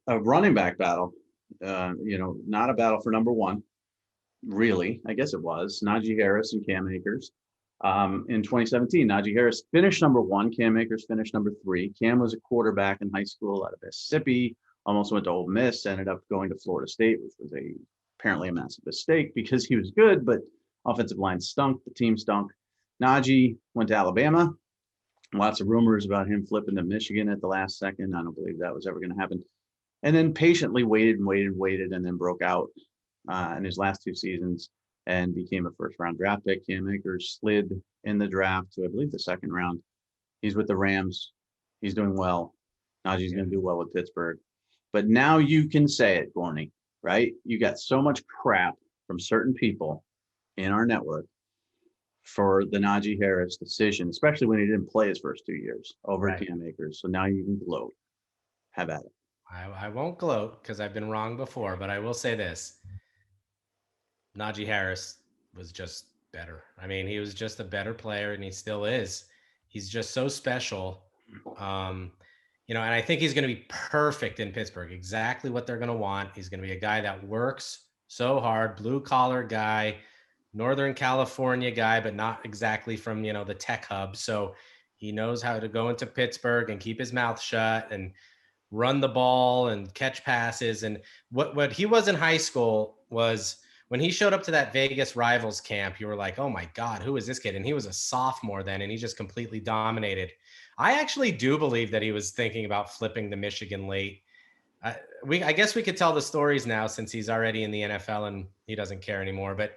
a running back battle. Not a battle for number one, really. I guess it was Najee Harris and Cam Akers. In 2017, Najee Harris finished number one. Cam Akers finished number three. Cam was a quarterback in high school out of Mississippi. Almost went to Ole Miss. Ended up going to Florida State, which was apparently a massive mistake because he was good, but offensive line stunk. The team stunk. Najee went to Alabama. Lots of rumors about him flipping to Michigan at the last second. I don't believe that was ever going to happen. And then patiently waited and waited and waited, and then broke out in his last two seasons and became a first-round draft pick. Cam Akers slid in the draft to, I believe, the second round. He's with the Rams. He's doing well. Najee's going to do well with Pittsburgh. But now you can say it, Gorney, right? You got so much crap from certain people in our network for the Najee Harris decision, especially when he didn't play his first 2 years over Cam Akers. So now you can gloat. Have at it. I won't gloat because I've been wrong before, but I will say this. Najee Harris was just better. I mean, he was just a better player, and he still is. He's just so special. And I think he's going to be perfect in Pittsburgh. Exactly what they're going to want. He's going to be a guy that works so hard, blue-collar guy, Northern California guy, but not exactly from, the tech hub. So he knows how to go into Pittsburgh and keep his mouth shut and run the ball and catch passes. And what he was in high school was when he showed up to that Vegas Rivals camp, you were like, oh my God, who is this kid? And he was a sophomore then, and he just completely dominated. I actually do believe that he was thinking about flipping to Michigan late. I guess we could tell the stories now since he's already in the NFL and he doesn't care anymore. But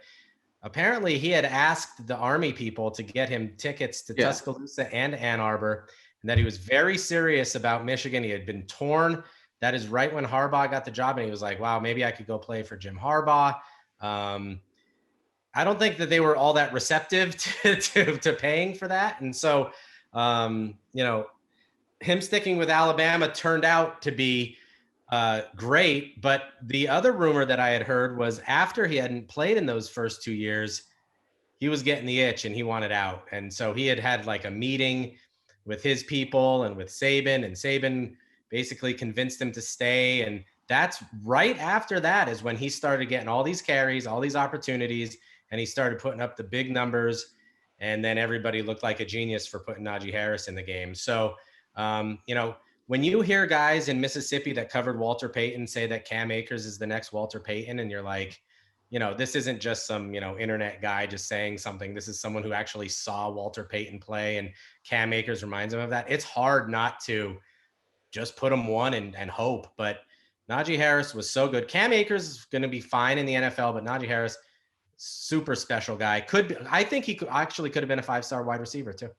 apparently he had asked the Army people to get him tickets to Tuscaloosa and Ann Arbor, and that he was very serious about Michigan. He had been torn. That is right when Harbaugh got the job, and he was like, wow, maybe I could go play for Jim Harbaugh. I don't think that they were all that receptive to paying for that. And so, him sticking with Alabama turned out to be great. But the other rumor that I had heard was after he hadn't played in those first 2 years, he was getting the itch and he wanted out. And so he had like a meeting with his people and with Saban, and Saban basically convinced him to stay. And that's right after that is when he started getting all these carries, all these opportunities, and he started putting up the big numbers. And then everybody looked like a genius for putting Najee Harris in the game. So, when you hear guys in Mississippi that covered Walter Payton say that Cam Akers is the next Walter Payton, and you're like, this isn't just some, internet guy just saying something. This is someone who actually saw Walter Payton play, and Cam Akers reminds him of that. It's hard not to just put him one and hope. But Najee Harris was so good. Cam Akers is going to be fine in the NFL, but Najee Harris, super special guy. I think he could have been a 5-star wide receiver too.